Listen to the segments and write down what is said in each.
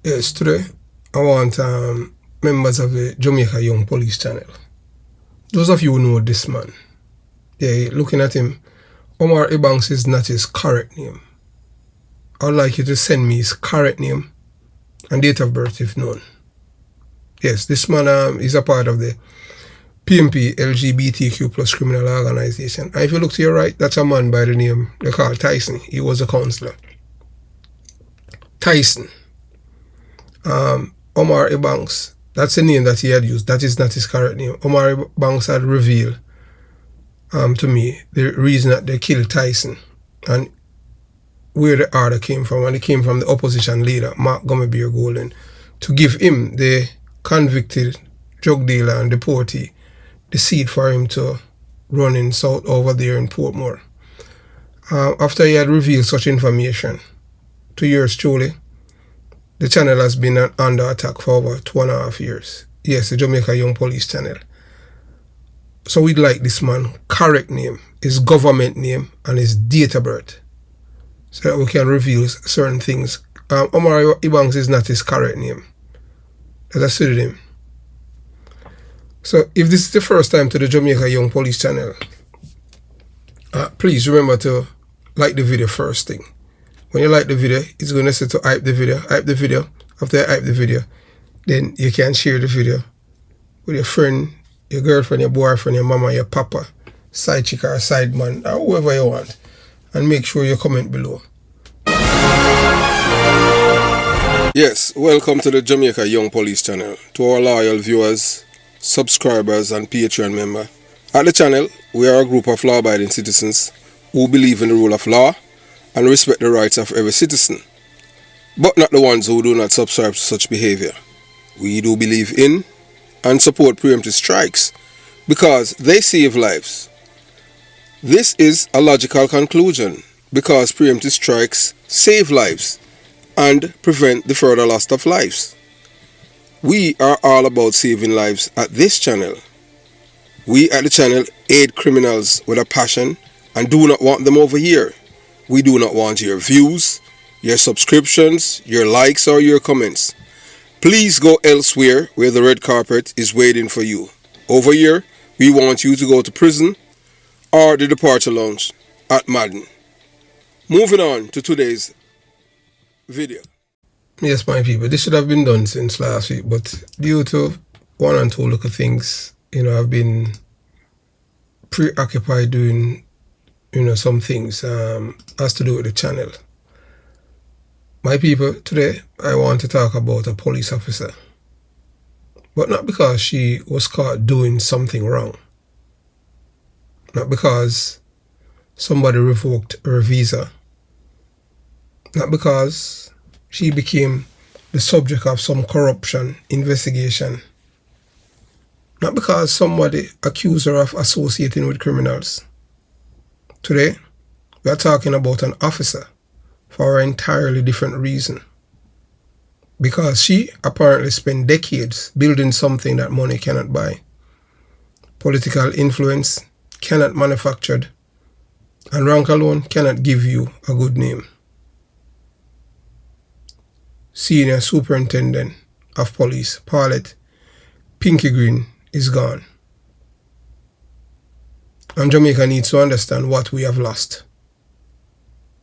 Yes, today I want members of the Jamaica Young Police channel. Those of you who know this man, yeah, looking at him, Omar Ebanks is not his correct name. I would like you to send me his correct name and date of birth if known. Yes, this man is a part of the PMP LGBTQ plus criminal organization. And if you look to your right, that's a man by the name they call Tyson. He was a counselor. Tyson. Omar Ebanks, that's the name that he had used. That is not his correct name. Omar Ebanks had revealed to me the reason that they killed Tyson and where the order came from. And it came from the opposition leader, Mark Gummy Golden, to give him, the convicted drug dealer and deportee, the seat for him to run in south over there in Portmore. After he had revealed such information to yours truly, the channel has been under attack for over 2.5 years. Yes, the Jamaica Young Police channel. So we'd like this man correct name, his government name, and his date of birth, so that we can reveal certain things. Omar Ebanks is not his correct name. Let us study him. So if this is the first time to the Jamaica Young Police channel, please remember to like the video first thing. When you like the video, it's going to say to hype the video. Hype the video. After you hype the video, then you can share the video with your friend, your girlfriend, your boyfriend, your mama, your papa, side chick or side man, or whoever you want. And make sure you comment below. Yes, welcome to the Jamaica Young Police channel. To our loyal viewers, subscribers and Patreon member. At the channel, we are a group of law-abiding citizens who believe in the rule of law and respect the rights of every citizen, but not the ones who do not subscribe to such behavior. We do believe in and support preemptive strikes because they save lives. This is a logical conclusion because preemptive strikes save lives and prevent the further loss of lives. We are all about saving lives at this channel. We at the channel aid criminals with a passion and do not want them over here. We do not want your views, your subscriptions, your likes or your comments. Please go elsewhere where the red carpet is waiting for you. Over here, we want you to go to prison or the departure lounge at Madden. Moving on to today's video. Yes, my people, this should have been done since last week, but due to one and two little things, I've been preoccupied doing some things has to do with the channel. My people, today I want to talk about a police officer, but not because she was caught doing something wrong, not because somebody revoked her visa, not because she became the subject of some corruption investigation, not because somebody accused her of associating with criminals. Today, we are talking about an officer for an entirely different reason. Because she apparently spent decades building something that money cannot buy. Political influence cannot manufactured, and rank alone cannot give you a good name. Senior Superintendent of Police Paulette Green is gone. And Jamaica needs to understand what we have lost.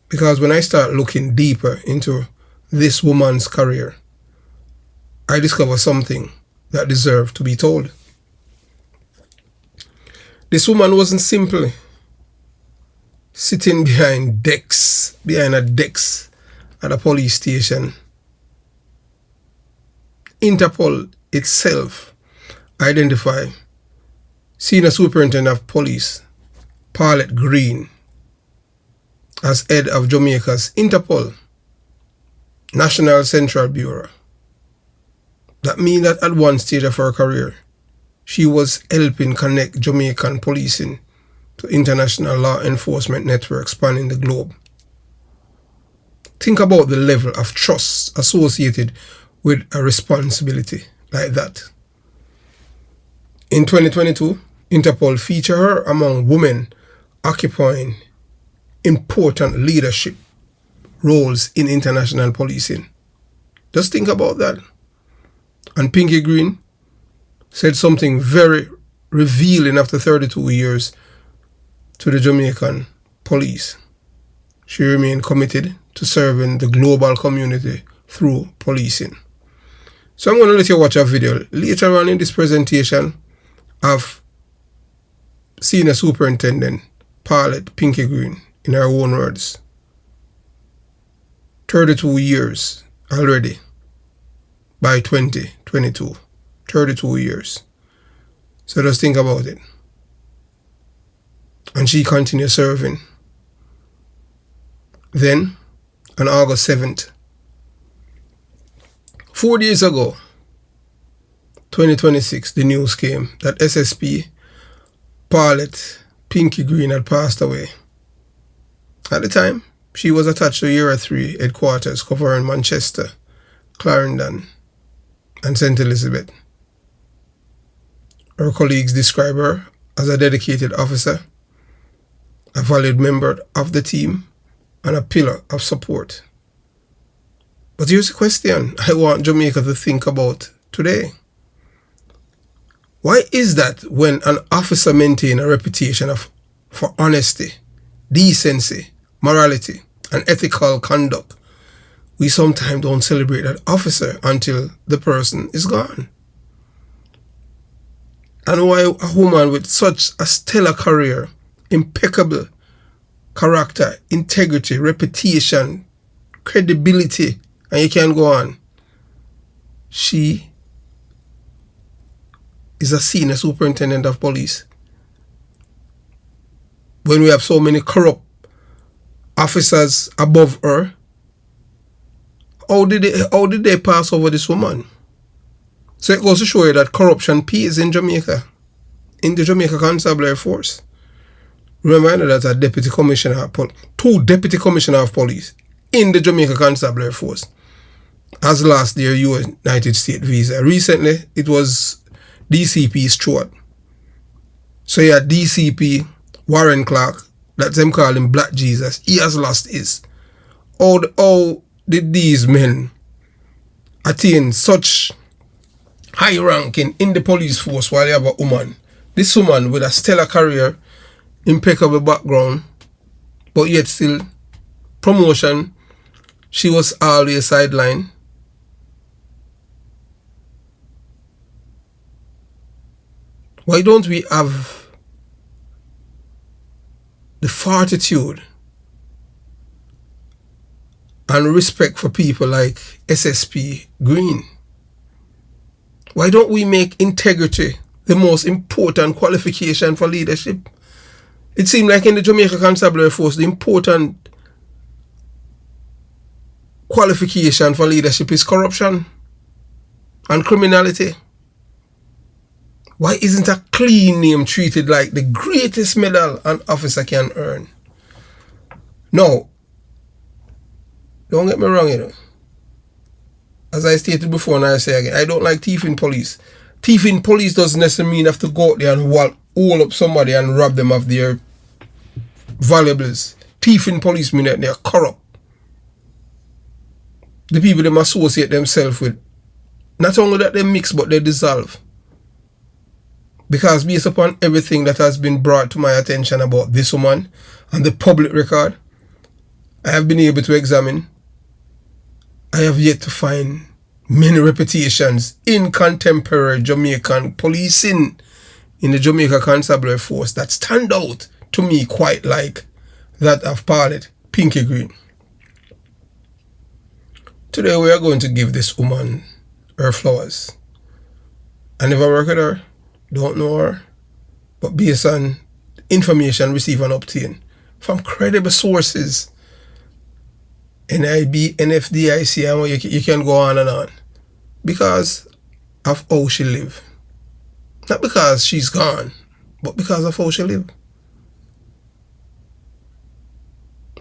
Because when I start looking deeper into this woman's career, I discover something that deserved to be told. This woman wasn't simply sitting behind a desk at a police station. Interpol itself identified Senior Superintendent of Police Paulette Green as head of Jamaica's Interpol National Central Bureau. That means that at one stage of her career, she was helping connect Jamaican policing to international law enforcement networks spanning the globe. Think about the level of trust associated with a responsibility like that. In 2022, Interpol featured her among women occupying important leadership roles in international policing. Just think about that. And Pinky Green said something very revealing after 32 years to the Jamaican police. She remained committed to serving the global community through policing. So I'm going to let you watch a video later on in this presentation of Senior Superintendent Paulette Pinky Green, in her own words. 32 years already by 2022. 32 years. So just think about it. And she continued serving. Then, on August 7th, 4 days ago, 2026, the news came that SSP Paulette Pinky Green had passed away. At the time, she was attached to Era 3 headquarters covering Manchester, Clarendon, and St. Elizabeth. Her colleagues describe her as a dedicated officer, a valued member of the team, and a pillar of support. But here's a question I want Jamaica to think about today. Why is that when an officer maintains a reputation for honesty, decency, morality, and ethical conduct, we sometimes don't celebrate that officer until the person is gone? And why a woman with such a stellar career, impeccable character, integrity, reputation, credibility, and you can go on, she is a senior superintendent of police, when we have so many corrupt officers above her? How did they pass over this woman? So it goes to show you that corruption pays in Jamaica, in the Jamaica Constabulary Force. Remember that a deputy commissioner, two deputy commissioner of police in the Jamaica Constabulary Force has lost their United States visa. Recently, it was DCP Stewart. So yeah, DCP Warren Clark, that's them call him Black Jesus, he has lost his. How did these men attain such high ranking in the police force while you have a woman? This woman with a stellar career, impeccable background, but yet still promotion, she was always sidelined. Why don't we have the fortitude and respect for people like SSP Green? Why don't we make integrity the most important qualification for leadership? It seemed like in the Jamaica Constabulary Force, the important qualification for leadership is corruption and criminality. Why isn't a clean name treated like the greatest medal an officer can earn? No, don't get me wrong, you know. As I stated before and I say again, I don't like thieving police. Thieving police doesn't necessarily mean you have to go out there and hold up somebody and rob them of their valuables. Thieving police mean that they are corrupt. The people them associate themselves with, not only that they mix, but they dissolve. Because based upon everything that has been brought to my attention about this woman and the public record, I have been able to examine. I have yet to find many reputations in contemporary Jamaican policing in the Jamaica Constabulary Force that stand out to me quite like that of Paulette Pinky Green. Today we are going to give this woman her flowers. I never worked with her, don't know her, but based on information received and obtained from credible sources, NIB, NFDIC, and you can go on and on, because of how she live. Not because she's gone, but because of how she live.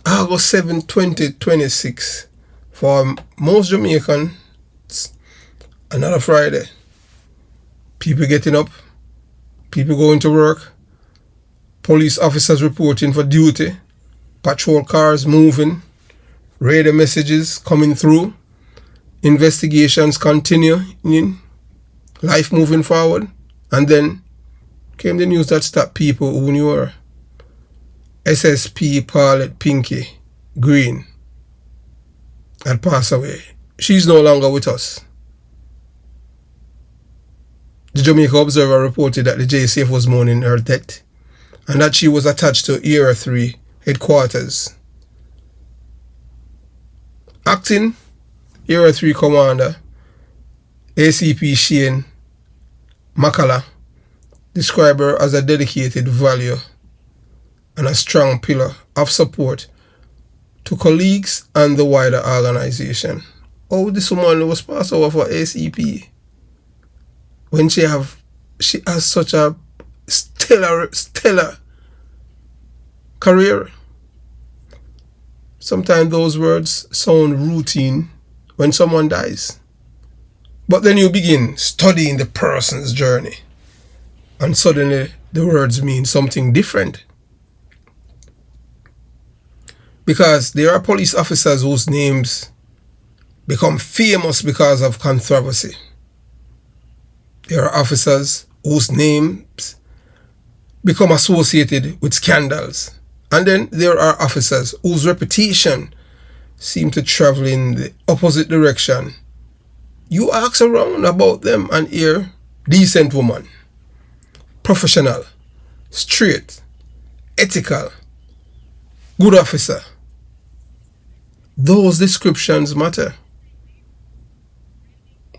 August 7, 2026, for most Jamaicans, another Friday. People getting up, people going to work, police officers reporting for duty, patrol cars moving, radio messages coming through, investigations continuing, life moving forward, and then came the news that stopped people who knew her. SSP Paulette Green had passed away. She's no longer with us. The Jamaica Observer reported that the JCF was mourning her death and that she was attached to Era 3 headquarters. Acting Era 3 Commander ACP Shane Makala described her as a dedicated value and a strong pillar of support to colleagues and the wider organization. Oh, this woman was passed over for ACP when she has such a stellar career. Sometimes those words sound routine when someone dies. But then you begin studying the person's journey, and suddenly the words mean something different. Because there are police officers whose names become famous because of controversy. There are officers whose names become associated with scandals. And then there are officers whose reputation seem to travel in the opposite direction. You ask around about them and hear decent woman, professional, straight, ethical, good officer. Those descriptions matter.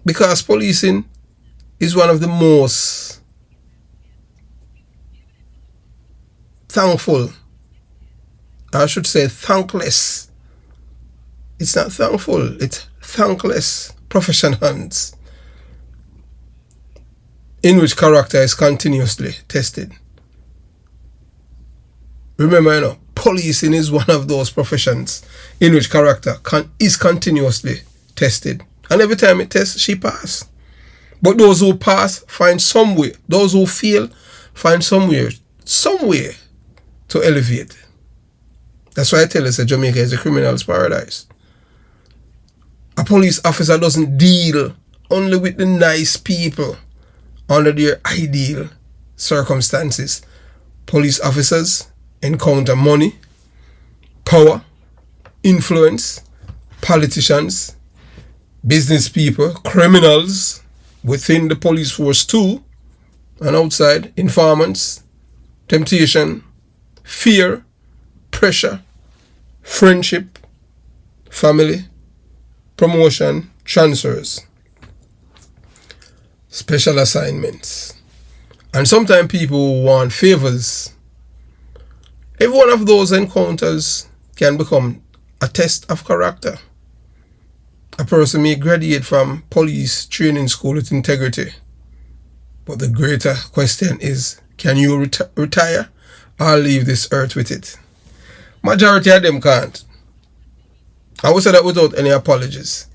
Because policing is one of the most thankless. It's not thankful, it's thankless professions in which character is continuously tested. Remember, policing is one of those professions in which character is continuously tested. And every time it tests, she passes. But those who pass find some way. Those who fail find some way to elevate. That's why I tell us that Jamaica is a criminal's paradise. A police officer doesn't deal only with the nice people under their ideal circumstances. Police officers encounter money, power, influence, politicians, business people, criminals within the police force too, and outside, informants, temptation, fear, pressure, friendship, family, promotion, transfers, special assignments, and sometimes people want favors. Every one of those encounters can become a test of character. A person may graduate from police training school with integrity, but the greater question is, can you retire or leave this earth with it? Majority of them can't. I will say that without any apologies.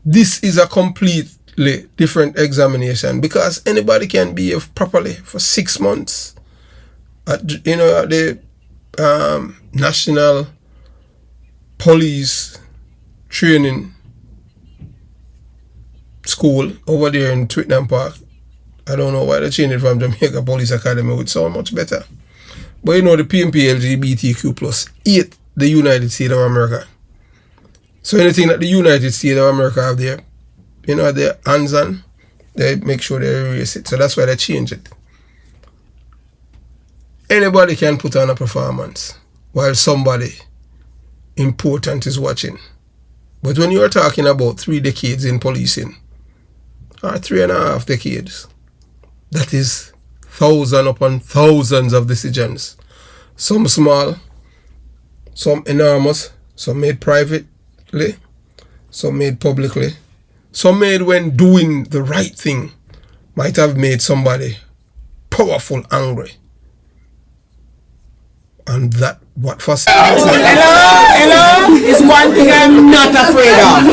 This is a completely different examination because anybody can behave properly for 6 months at the National Police Training School over there in Twickenham Park. I don't know why they changed it from Jamaica Police Academy, which sound much better. But the PMP LGBTQ plus ate the United States of America. So anything that the United States of America have there, their hands on, they make sure they erase it. So that's why they change it. Anybody can put on a performance while somebody important is watching. But when you're talking about 3 decades in policing, or 3.5 decades, that is thousands upon thousands of decisions. Some small, some enormous, some made privately, some made publicly, some made when doing the right thing might have made somebody powerful angry. And that what first hello is one thing I'm not afraid of.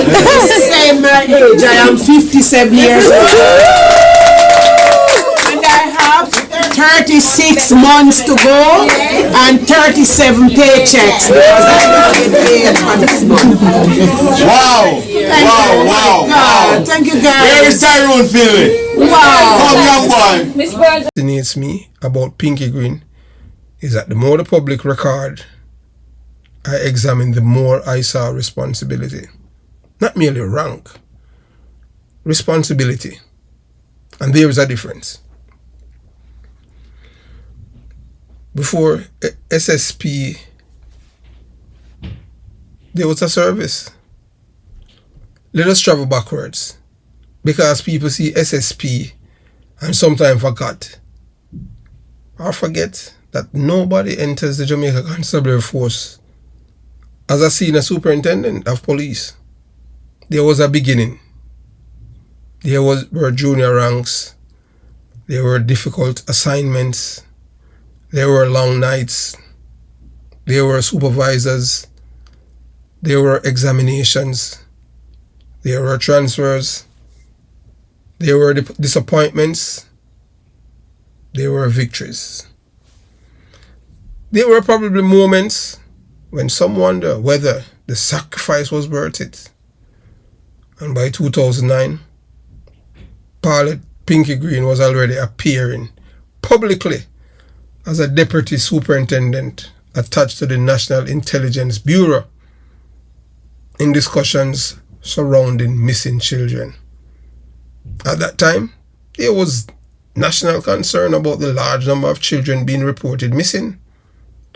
Same my age, I am 57 years old. And I have 36 months to go and 37 paychecks because I don't get paid for this month. Wow! Wow! Thank you, guys. Where is Tyrone feeling? Wow! Come, young boy. Fascinates me about Pinky Green is that the more the public record I examine, the more I saw responsibility. Not merely rank, responsibility. And there is a difference. Before SSP, there was a service. Let us travel backwards, because people see SSP and sometimes forget that nobody enters the Jamaica Constabulary Force as a Senior Superintendent of Police. There was a beginning. There were junior ranks. There were difficult assignments. There were long nights. There were supervisors. There were examinations. There were transfers. There were disappointments. There were victories. There were probably moments when some wonder whether the sacrifice was worth it. And by 2009, Paulette Pinky Green was already appearing publicly as a deputy superintendent attached to the National Intelligence Bureau in discussions surrounding missing children. At that time, there was national concern about the large number of children being reported missing,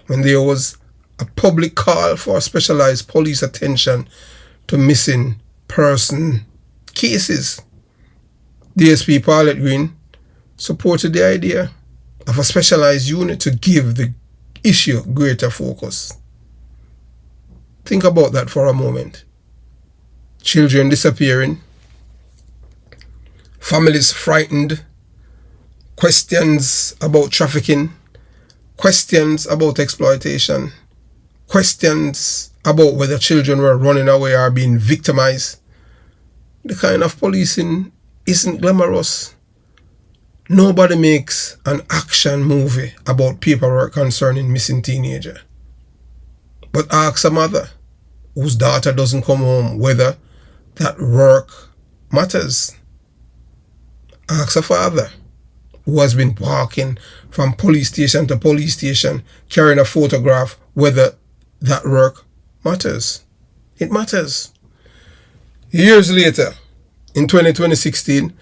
when there was a public call for specialized police attention to missing person cases. DSP Paulette Green supported the idea of a specialized unit to give the issue greater focus. Think about that for a moment. Children disappearing, families frightened, questions about trafficking, questions about exploitation, questions about whether children were running away or being victimized. The kind of policing isn't glamorous. Nobody makes an action movie about paperwork concerning missing teenager. But ask a mother whose daughter doesn't come home whether that work matters. Ask a father who has been walking from police station to police station carrying a photograph whether that work matters. It matters. Years later, in 2016,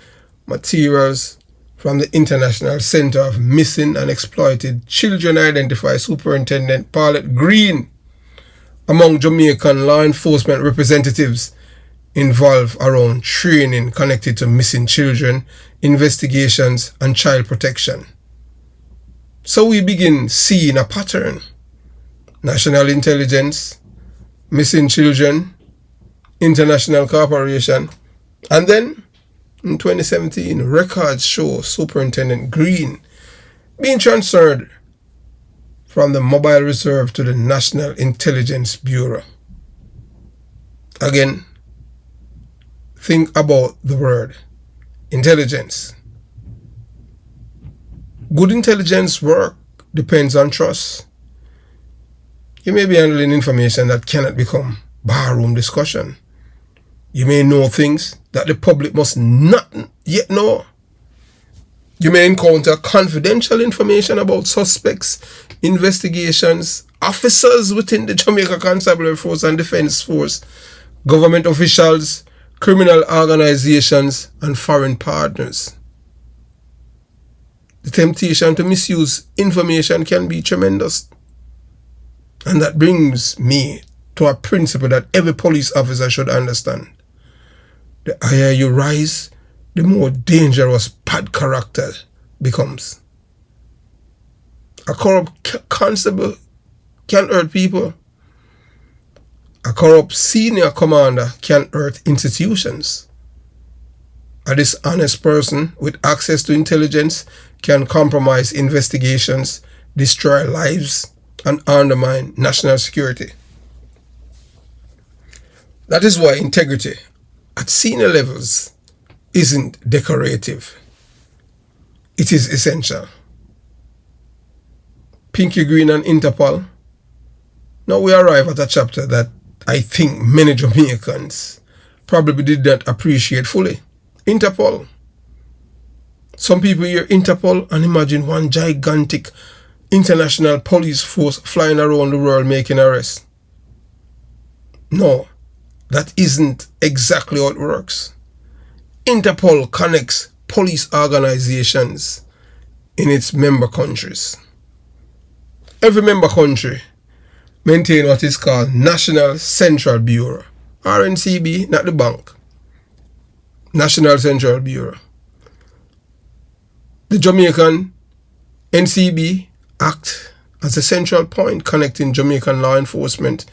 materials from the International Center of Missing and Exploited Children identify Superintendent Paulette Green among Jamaican law enforcement representatives involved around training connected to missing children, investigations, and child protection. So we begin seeing a pattern. National intelligence, missing children, international cooperation, and then in 2017, records show Superintendent Green being transferred from the Mobile Reserve to the National Intelligence Bureau. Again, think about the word intelligence. Good intelligence work depends on trust. You may be handling information that cannot become barroom discussion. You may know things that the public must not yet know. You may encounter confidential information about suspects, investigations, officers within the Jamaica Constabulary Force and Defense Force, government officials, criminal organizations, and foreign partners. The temptation to misuse information can be tremendous. And that brings me to a principle that every police officer should understand. The higher you rise, the more dangerous bad character becomes. A corrupt constable can hurt people. A corrupt senior commander can hurt institutions. A dishonest person with access to intelligence can compromise investigations, destroy lives, and undermine national security. That is why integrity at senior levels isn't decorative. It is essential. Pinky Green and Interpol. Now we arrive at a chapter that I think many Jamaicans probably did not appreciate fully. Interpol. Some people hear Interpol and imagine one gigantic international police force flying around the world making arrests. No, that isn't exactly how it works. Interpol connects police organizations in its member countries. Every member country maintain what is called National Central Bureau, RNCB, not the bank. National Central Bureau. The Jamaican NCB act as a central point connecting Jamaican law enforcement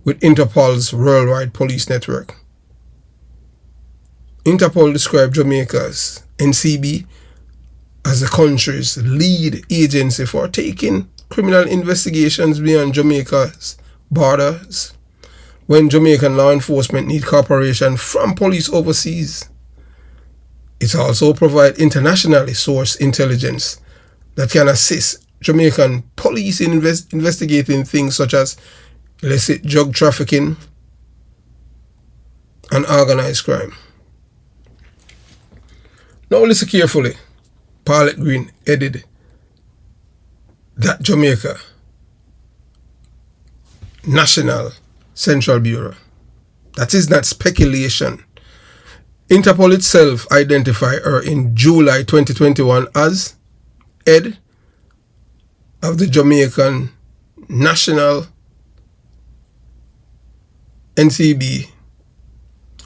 with Interpol's worldwide police network. Interpol described Jamaica's NCB as the country's lead agency for taking criminal investigations beyond Jamaica's borders when Jamaican law enforcement need cooperation from police overseas. It also provides internationally sourced intelligence that can assist Jamaican police in investigating things such as illicit drug trafficking and organized crime. Now listen carefully. Paulette Green headed that Jamaica National Central Bureau. That is not speculation. Interpol itself identified her in July 2021 as head of the Jamaican National NCB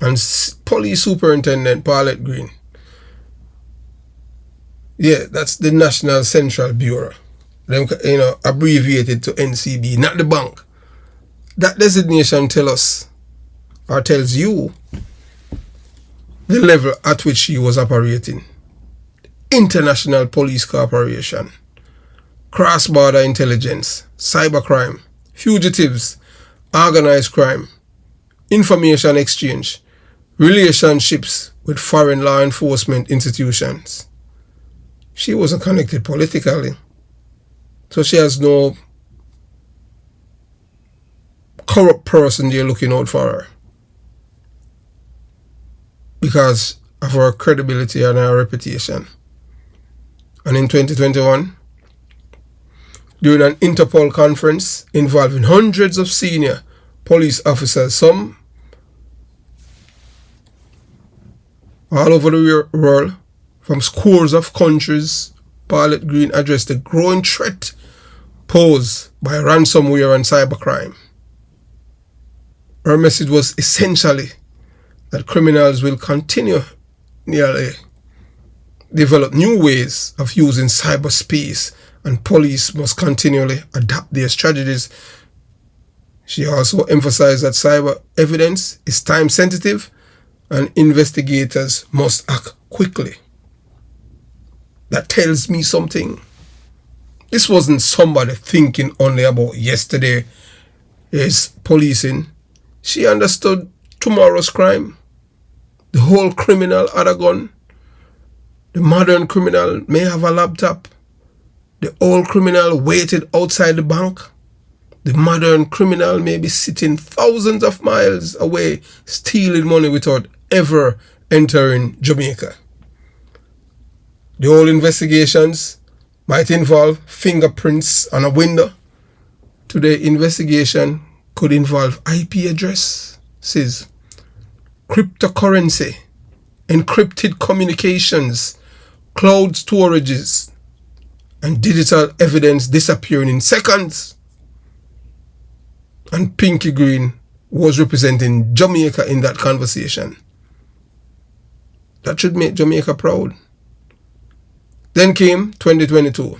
and Police Superintendent Paulette Green. Yeah, that's the National Central Bureau. Them, abbreviated to NCB, not the bank. That designation tells you the level at which she was operating. International police cooperation, cross-border intelligence, cybercrime, fugitives, organized crime, information exchange, relationships with foreign law enforcement institutions. She wasn't connected politically, so she has no corrupt person there looking out for her because of her credibility and her reputation. And in 2021, during an Interpol conference involving hundreds of senior police officers, some all over the world, from scores of countries, Paulette Green addressed the growing threat posed by ransomware and cybercrime. Her message was essentially that criminals will continually develop new ways of using cyberspace and police must continually adapt their strategies. She also emphasized that cyber evidence is time sensitive and investigators must act quickly. That tells me something. This wasn't somebody thinking only about yesterday is policing. She understood tomorrow's crime. The whole criminal had a gun. The modern criminal may have a laptop. The old criminal waited outside the bank. The modern criminal may be sitting thousands of miles away stealing money without ever entering Jamaica. The old investigations might involve fingerprints on a window. Today, investigation could involve IP addresses, cryptocurrency, encrypted communications, cloud storages, and digital evidence disappearing in seconds. And Pinky Green was representing Jamaica in that conversation. That should make Jamaica proud. Then came 2022.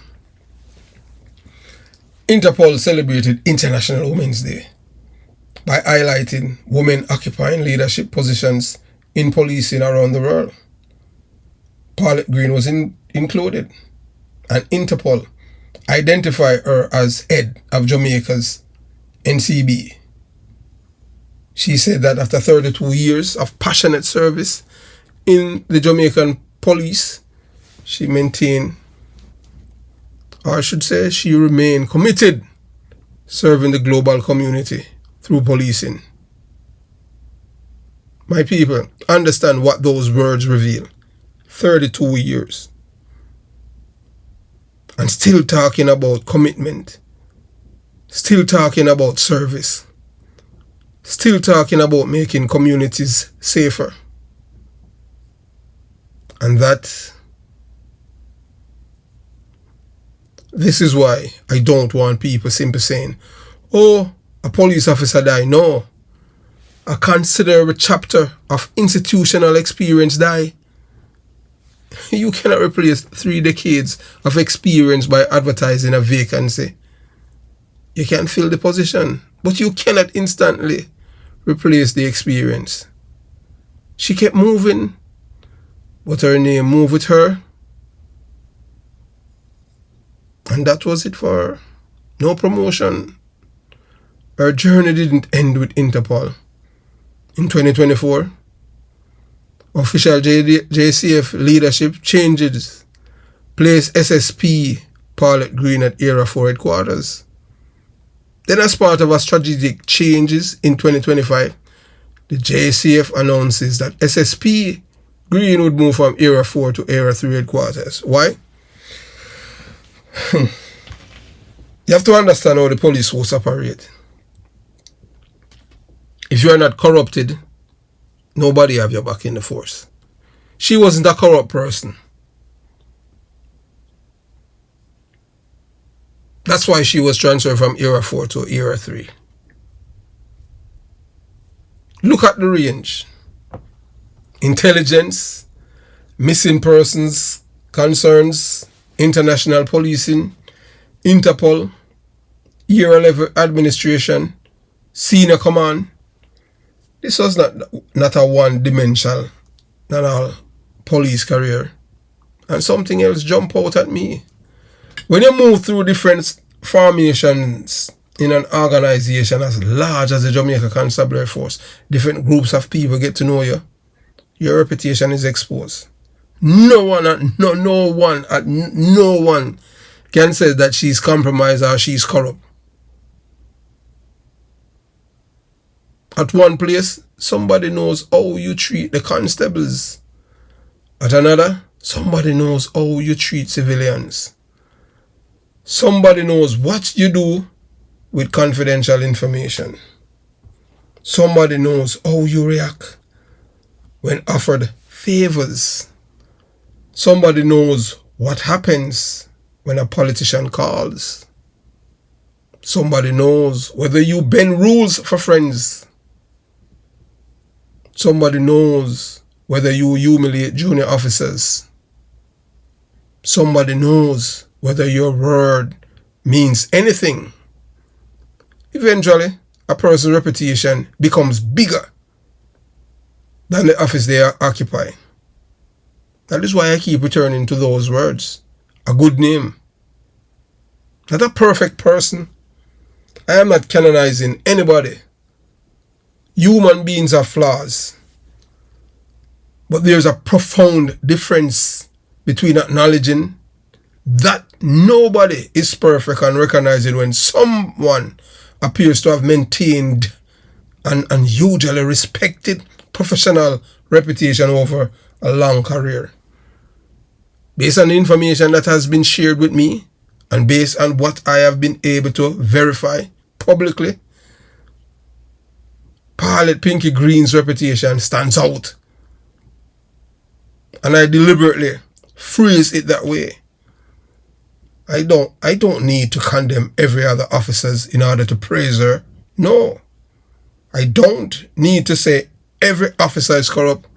Interpol celebrated International Women's Day by highlighting women occupying leadership positions in policing around the world. Paulette Green was included, and Interpol identified her as head of Jamaica's NCB. She said that after 32 years of passionate service in the Jamaican police, she maintained or I should say she remained committed serving the global community through policing. My people, understand what those words reveal. 32 years. And still talking about commitment. Still talking about service. Still talking about making communities safer. And this is why I don't want people simply saying, oh, a police officer died. No. A considerable chapter of institutional experience died. You cannot replace 3 decades of experience by advertising a vacancy. You can fill the position, but you cannot instantly replace the experience. She kept moving, but her name moved with her. And that was it for her. No promotion. Her journey didn't end with Interpol. In 2024, official JCF leadership changes placed SSP Paulette Green at Area 4 headquarters. Then, as part of our strategic changes in 2025, the JCF announces that SSP Green would move from Area 4 to Area 3 headquarters. Why? You have to understand how the police force operate. If you are not corrupted, nobody have your back in the force. She wasn't a corrupt person. That's why she was transferred from Area 4 to Area 3. Look at the range. Intelligence, missing persons concerns, international policing, Interpol, Area level administration, senior command. This was not a one-dimensional, not all police career. And something else jumped out at me. When you move through different formations in an organization as large as the Jamaica Constabulary Force, different groups of people get to know you, your reputation is exposed. No one can say that she's compromised or she's corrupt. At one place, somebody knows how you treat the constables. At another, somebody knows how you treat civilians. Somebody knows what you do with confidential information. Somebody knows how you react when offered favors. Somebody knows what happens when a politician calls. Somebody knows whether you bend rules for friends. Somebody knows whether you humiliate junior officers. Somebody knows whether your word means anything. Eventually, a person's reputation becomes bigger than the office they occupy. That is why I keep returning to those words. A good name. Not a perfect person. I am not canonizing anybody. Human beings have flaws. But there's a profound difference between acknowledging that nobody is perfect and recognizing when someone appears to have maintained an unusually respected professional reputation over a long career. Based on the information that has been shared with me and based on what I have been able to verify publicly, Paulette Pinky Green's reputation stands out. And I deliberately phrase it that way. I don't need to condemn every other officers in order to praise her. No. I don't need to say every officer is corrupt.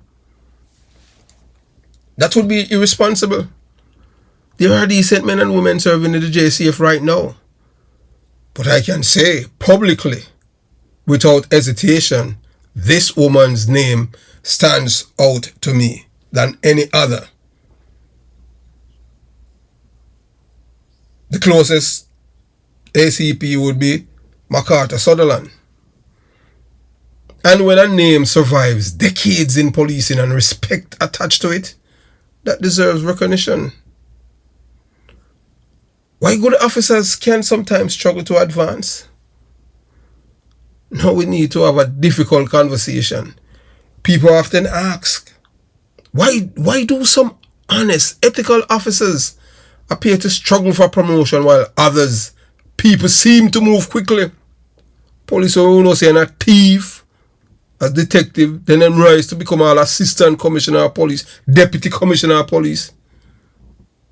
That would be irresponsible. There are decent men and women serving in the JCF right now. But I can say publicly, without hesitation, this woman's name stands out to me than any other. The closest ACP would be MacArthur Sutherland. And when a name survives decades in policing and respect attached to it, that deserves recognition. Why good officers can sometimes struggle to advance? Now we need to have a difficult conversation. People often ask, why do some honest, ethical officers appear to struggle for promotion while others, people seem to move quickly? Police will say a thief as detective, then them rise to become all assistant commissioner of police, deputy commissioner of police,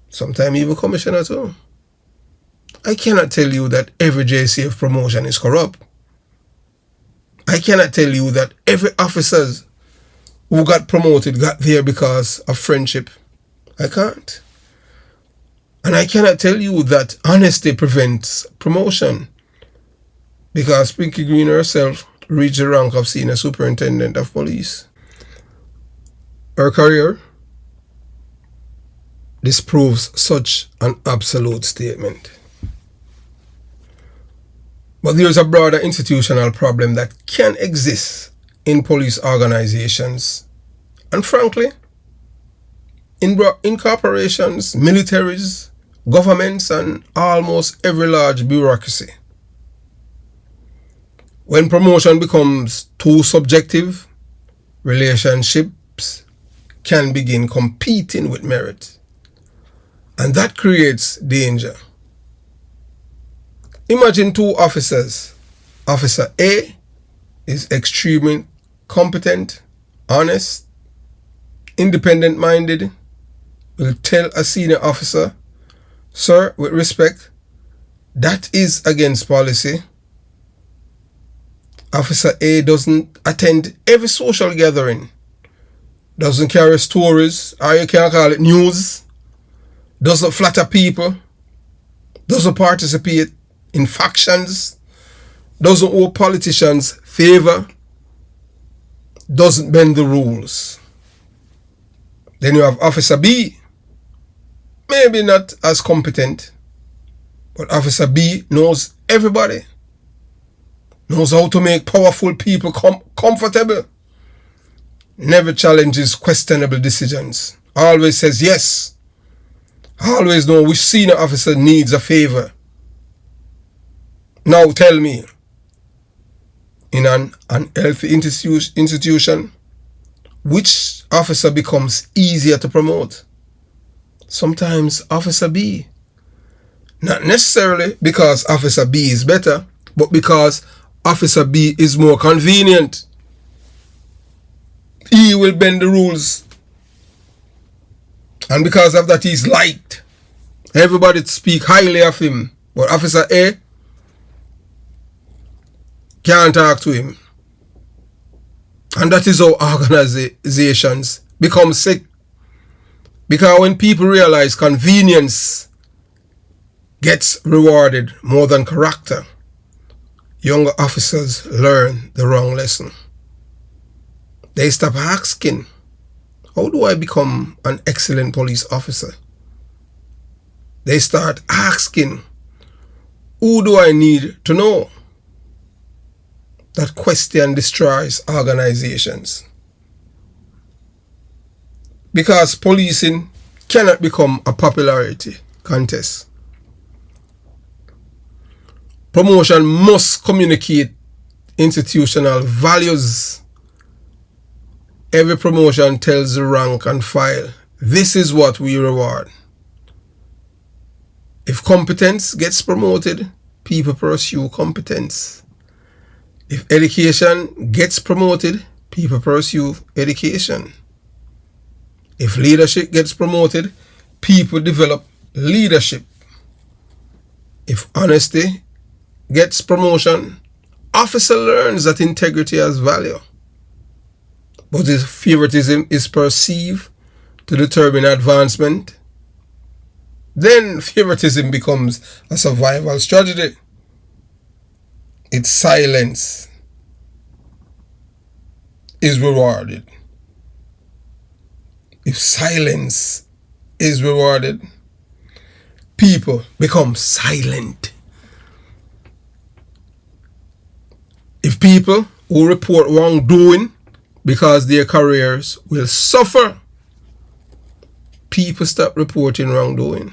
sometimes even commissioner too. I cannot tell you that every JCF promotion is corrupt. I cannot tell you that every officer who got promoted got there because of friendship. I can't. And I cannot tell you that honesty prevents promotion, because Pinky Green herself reached the rank of Senior Superintendent of Police. Her career disproves such an absolute statement. But there is a broader institutional problem that can exist in police organizations, and frankly, in corporations, militaries, governments, and almost every large bureaucracy. When promotion becomes too subjective, relationships can begin competing with merit, and that creates danger. Imagine two officers. Officer A is extremely competent, honest, independent-minded, will tell a senior officer, "Sir, with respect, that is against policy." Officer A doesn't attend every social gathering, doesn't carry stories, or you can call it news, doesn't flatter people, doesn't participate in factions, doesn't owe politicians favor, doesn't bend the rules. Then you have Officer B, maybe not as competent, but Officer B knows everybody, knows how to make powerful people comfortable, never challenges questionable decisions, always says yes, always know which senior officer needs a favor. Now tell me, in an unhealthy institution, which officer becomes easier to promote? Sometimes Officer B. Not necessarily because Officer B is better, but because Officer B is more convenient. He will bend the rules. And because of that, he's liked. Everybody speak highly of him. But Officer A can't talk to him. And that is how organizations become sick. Because when people realize convenience gets rewarded more than character, younger officers learn the wrong lesson. They stop asking, how do I become an excellent police officer? They start asking, who do I need to know? That question destroys organizations. Because policing cannot become a popularity contest. Promotion must communicate institutional values. Every promotion tells the rank and file, this is what we reward. If competence gets promoted, people pursue competence. If education gets promoted, people pursue education. If leadership gets promoted, people develop leadership. If honesty gets promotion, officer learns that integrity has value. But if favoritism is perceived to determine advancement, then favoritism becomes a survival strategy. Its silence is rewarded. If silence is rewarded, people become silent. If people who report wrongdoing because their careers will suffer, people stop reporting wrongdoing.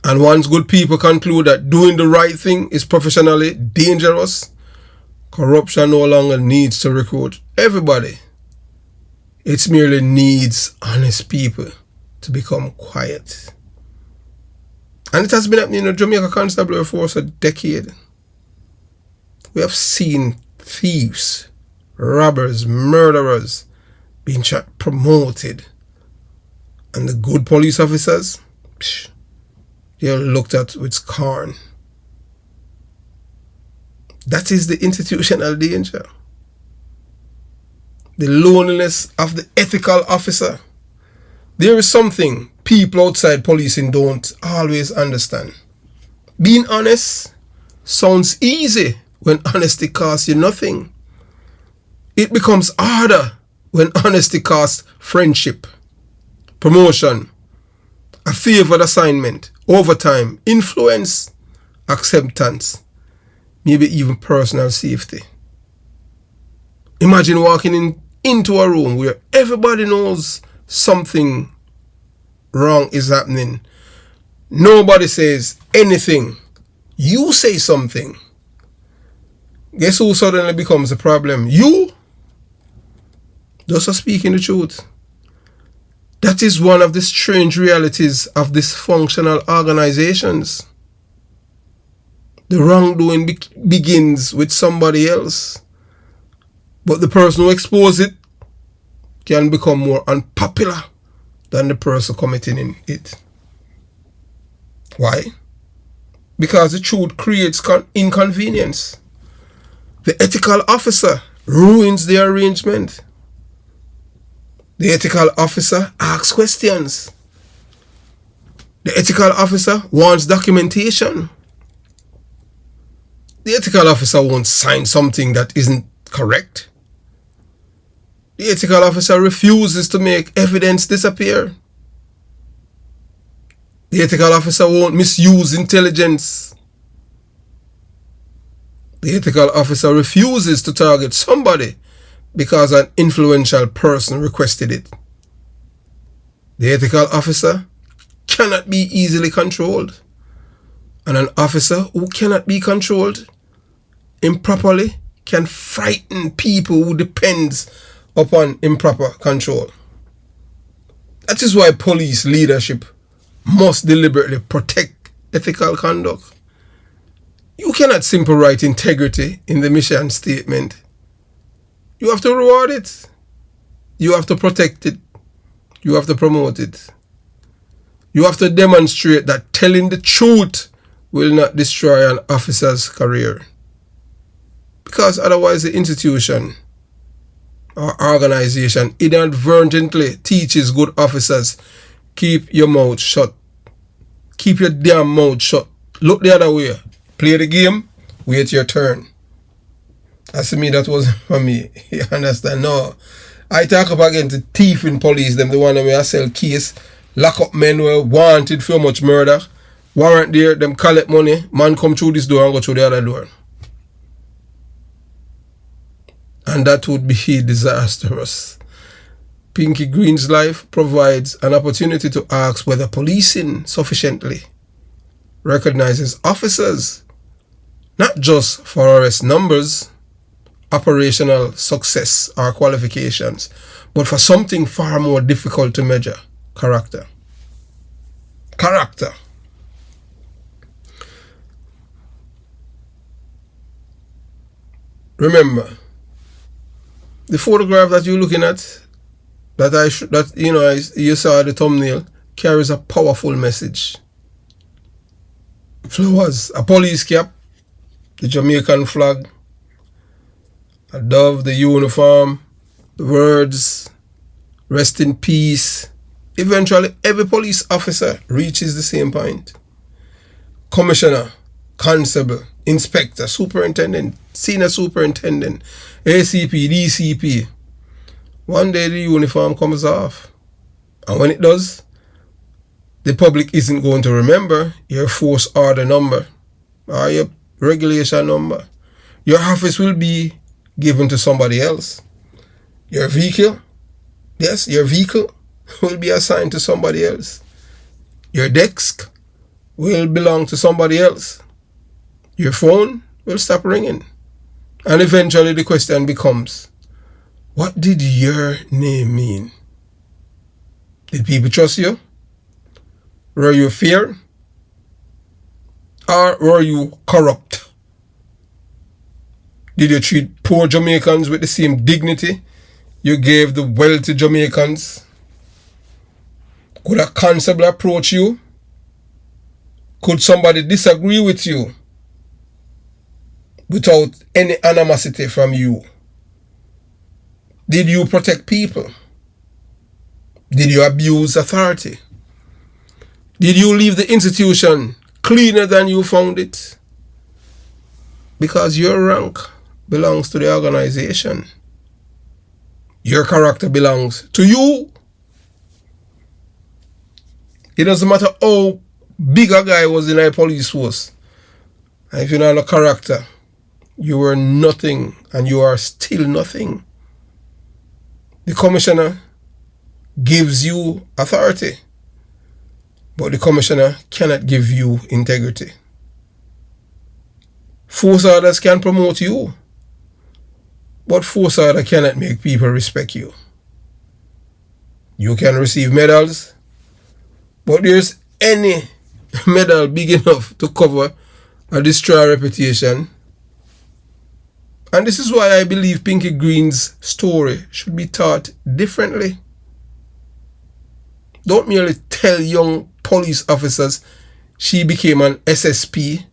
And once good people conclude that doing the right thing is professionally dangerous, corruption no longer needs to recruit everybody. It merely needs honest people to become quiet. And it has been happening in the Jamaica Constabulary Force for a decade. We have seen thieves, robbers, murderers being promoted. And the good police officers, they're looked at with scorn. That is the institutional danger. The loneliness of the ethical officer. There is something people outside policing don't always understand. Being honest sounds easy when honesty costs you nothing. It becomes harder when honesty costs friendship, promotion, a favored assignment, overtime, influence, acceptance, maybe even personal safety. Imagine walking into a room where everybody knows something wrong is happening. Nobody says anything. You say something. Guess who suddenly becomes a problem? You? Those are speaking the truth. That is one of the strange realities of dysfunctional organizations. The wrongdoing begins with somebody else, but the person who exposes it can become more unpopular than the person committing it. Why? Because the truth creates inconvenience. The ethical officer ruins the arrangement. The ethical officer asks questions. The ethical officer wants documentation. The ethical officer won't sign something that isn't correct. The ethical officer refuses to make evidence disappear. The ethical officer won't misuse intelligence. The ethical officer refuses to target somebody because an influential person requested it. The ethical officer cannot be easily controlled. And an officer who cannot be controlled improperly can frighten people who depends upon improper control. That is why police leadership must deliberately protect ethical conduct. You cannot simply write integrity in the mission statement. You have to reward it. You have to protect it. You have to promote it. You have to demonstrate that telling the truth will not destroy an officer's career. Because otherwise the institution or organization inadvertently teaches good officers, keep your mouth shut. Keep your damn mouth shut. Look the other way. Play the game. Wait your turn. As to me, that wasn't for me. You understand? No. I talk up against the thief in police, them the one that may sell case, lock up men who are wanted for much murder, warrant there, them collect money, man come through this door and go through the other door. And that would be disastrous. Pinky Green's life provides an opportunity to ask whether policing sufficiently recognizes officers, not just for arrest numbers, operational success or qualifications, but for something far more difficult to measure: character. Character. Remember, the photograph that you're looking at, you saw the thumbnail, carries a powerful message. Flowers, a police cap, the Jamaican flag, a dove, the uniform, the words, rest in peace. Eventually, every police officer reaches the same point. Commissioner, constable, inspector, superintendent, senior superintendent, ACP, DCP. One day the uniform comes off. And when it does, the public isn't going to remember your force order number or your regulation number. Your office will be given to somebody else. Your vehicle, yes, your vehicle will be assigned to somebody else. Your desk will belong to somebody else. Your phone will stop ringing. And eventually the question becomes, what did your name mean? Did people trust you? Were you fair? Or were you corrupt? Did you treat poor Jamaicans with the same dignity you gave the wealthy Jamaicans? Could a constable approach you? Could somebody disagree with you without any animosity from you? Did you protect people? Did you abuse authority? Did you leave the institution cleaner than you found it? Because your rank belongs to the organization. Your character belongs to you. It doesn't matter how big a guy was in a police force. And if you don't have a character, you were nothing and you are still nothing. The commissioner gives you authority, but the commissioner cannot give you integrity. Force orders can promote you, but force order cannot make people respect you. You can receive medals, but there's any medal big enough to cover or destroy a reputation. And this is why I believe Pinky Green's story should be taught differently. Don't merely tell young police officers she became an SSP.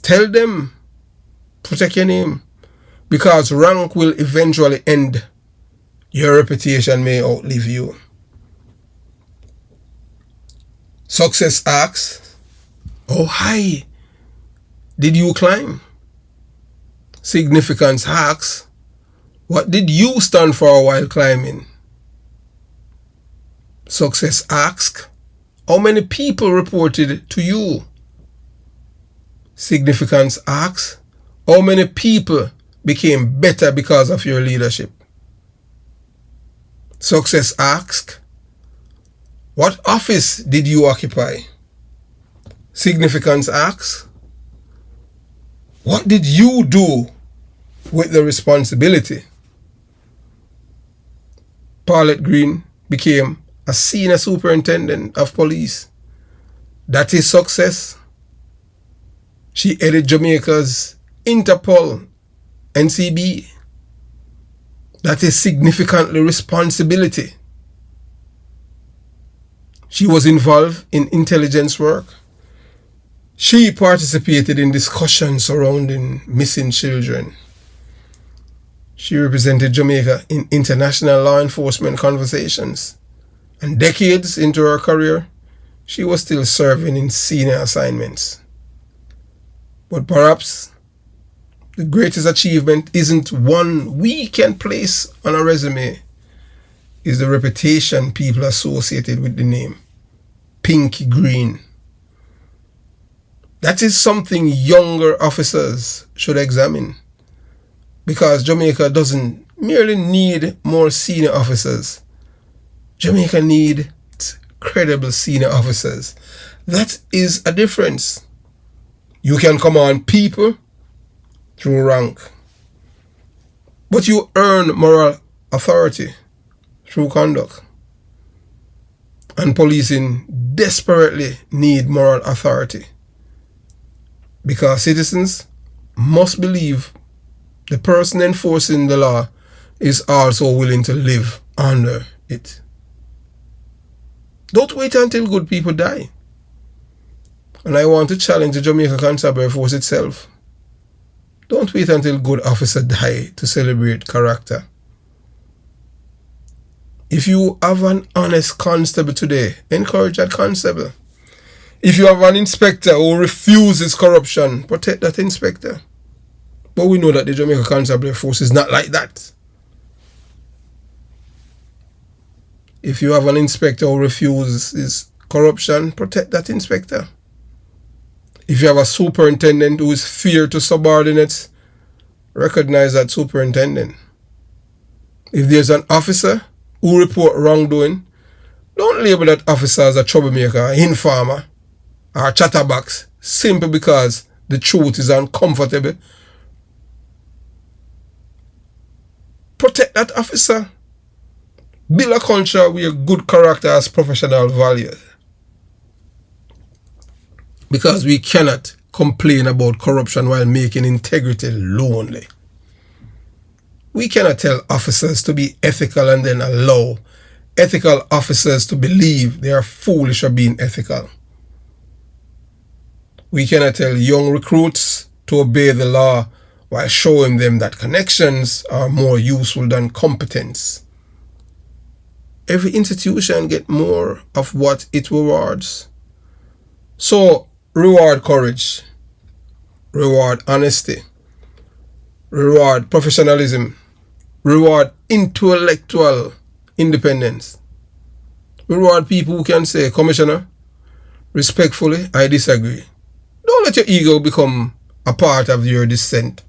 Tell them, protect your name, because rank will eventually end. Your reputation may outlive you. Success asks, how high did you climb? Significance asks, what did you stand for while climbing? Success asks, how many people reported to you? Significance asks, how many people became better because of your leadership? Success asks, what office did you occupy? Significance asks, what did you do with the responsibility? Paulette Green became a Senior Superintendent of Police. That is success. She headed Jamaica's Interpol NCB. That is significantly responsibility. She was involved in intelligence work. She participated in discussions surrounding missing children. She represented Jamaica in international law enforcement conversations. And decades into her career, she was still serving in senior assignments. But perhaps the greatest achievement isn't one we can place on a resume. It's the reputation people associated with the name Pinky Green. That is something younger officers should examine, because Jamaica doesn't merely need more senior officers. Jamaica needs credible senior officers. That is a difference. You can command people through rank, but you earn moral authority through conduct. And policing desperately need moral authority, because citizens must believe the person enforcing the law is also willing to live under it. Don't wait until good people die. And I want to challenge the Jamaica Constabulary Force itself. Don't wait until good officers die to celebrate character. If you have an honest constable today, encourage that constable. If you have an inspector who refuses corruption, protect that inspector. But we know that the Jamaica Constabulary Force is not like that. If you have an inspector who refuses corruption, protect that inspector. If you have a superintendent who is fair to subordinates, recognize that superintendent. If there's an officer who report wrongdoing, don't label that officer as a troublemaker, informer. or chatterbox simply because the truth is uncomfortable. Protect that officer. Build a culture where good character has professional value. Because we cannot complain about corruption while making integrity lonely. We cannot tell officers to be ethical and then allow ethical officers to believe they are foolish or being ethical. We cannot tell young recruits to obey the law while showing them that connections are more useful than competence. Every institution gets more of what it rewards. So, reward courage, reward honesty, reward professionalism, reward intellectual independence. Reward people who can say, Commissioner, respectfully, I disagree. Don't let your ego become a part of your dissent.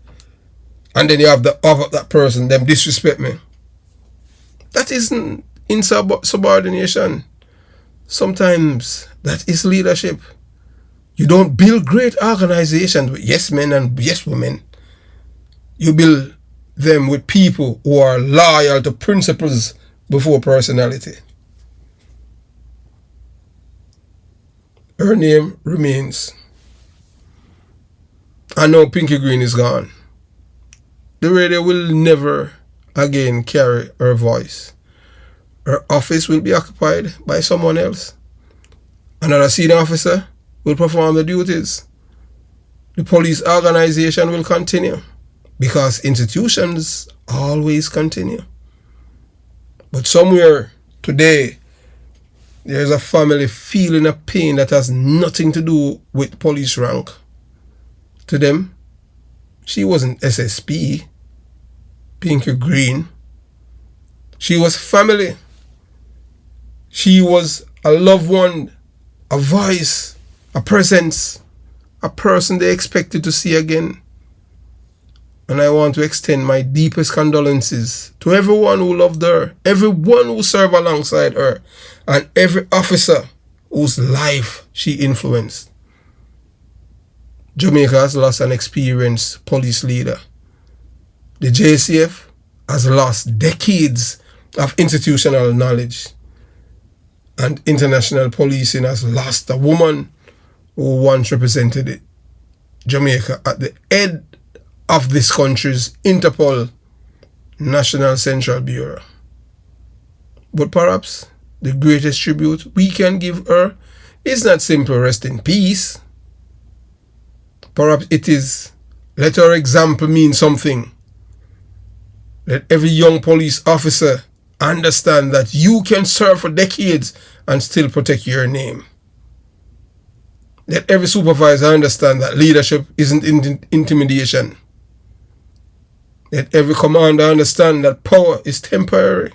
And then you have the other that person, them disrespect me. That isn't insubordination. Sometimes that is leadership. You don't build great organizations with yes men and yes women. You build them with people who are loyal to principles before personality. Her name remains. I know Pinky Green is gone. The radio will never again carry her voice. Her office will be occupied by someone else. Another senior officer will perform the duties. The police organization will continue because institutions always continue. But somewhere today, there's a family feeling a pain that has nothing to do with police rank. To them, she wasn't SSP, Pinky Green. She was family. She was a loved one, a voice, a presence, a person they expected to see again. And I want to extend my deepest condolences to everyone who loved her, everyone who served alongside her, and every officer whose life she influenced. Jamaica has lost an experienced police leader. The JCF has lost decades of institutional knowledge. And international policing has lost a woman who once represented Jamaica at the head of this country's Interpol National Central Bureau. But perhaps the greatest tribute we can give her is not simple rest in peace. Perhaps it is let her example mean something. Let every young police officer understand that you can serve for decades and still protect your name. Let every supervisor understand that leadership isn't intimidation. Let every commander understand that power is temporary.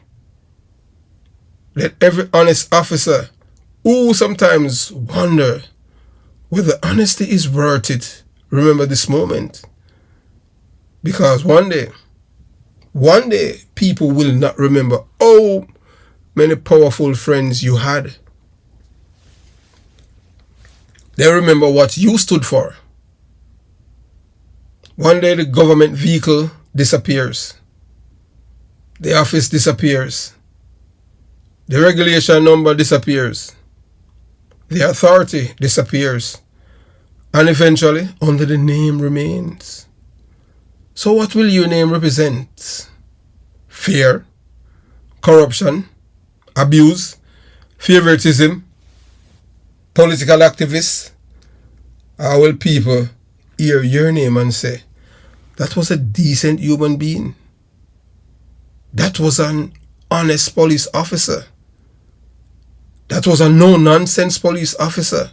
Let every honest officer who sometimes wonder whether honesty is worth it remember this moment. Because one day, people will not remember how many powerful friends you had. They remember what you stood for. One day the government vehicle disappears. The office disappears. The regulation number disappears. The authority disappears. And eventually, only the name remains. So what will your name represent? Fear, corruption, abuse, favoritism, political activists? Or will people hear your name and say, that was a decent human being? That was an honest police officer. That was a no-nonsense police officer.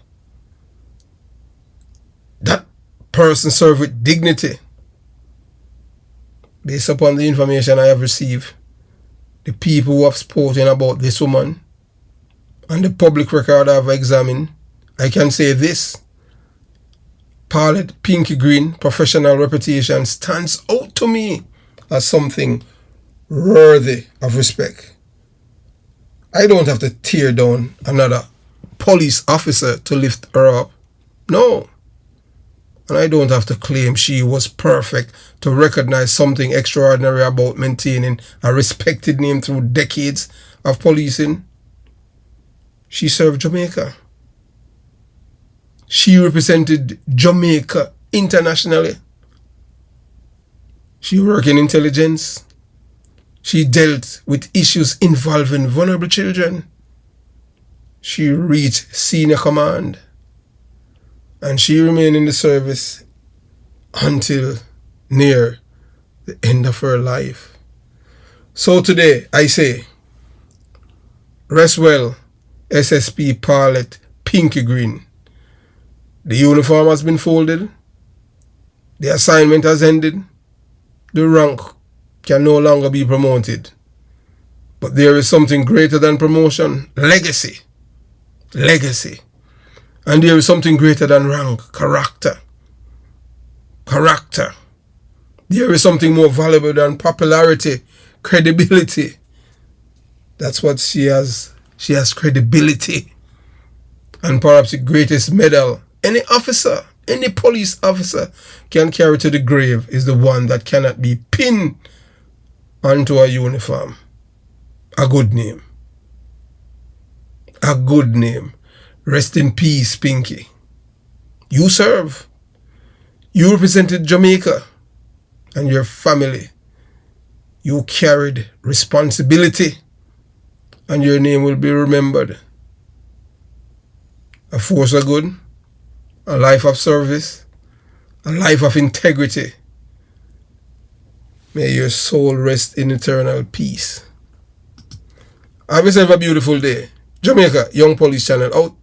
That person served with dignity. Based upon the information I have received, the people who have spoken about this woman, and the public record I have examined, I can say this. Paulette Pinky Green professional reputation stands out to me as something worthy of respect. I don't have to tear down another police officer to lift her up. No. And I don't have to claim she was perfect to recognize something extraordinary about maintaining a respected name through decades of policing. She served Jamaica. She represented Jamaica internationally. She worked in intelligence. She dealt with issues involving vulnerable children. She reached senior command. And she remained in the service until near the end of her life. So today, I say, rest well, SSP Paulette Pinky Green. The uniform has been folded. The assignment has ended. The rank can no longer be promoted. But there is something greater than promotion, legacy. Legacy. And there is something greater than rank, character. Character. There is something more valuable than popularity, credibility. That's what she has. She has credibility. And perhaps the greatest medal any officer, any police officer can carry to the grave is the one that cannot be pinned onto a uniform. A good name. A good name. Rest in peace, Pinky. You serve. You represented Jamaica and your family. You carried responsibility and your name will be remembered. A force of good, a life of service, a life of integrity. May your soul rest in eternal peace. Have yourself a beautiful day. Jamaica Young Police Channel out.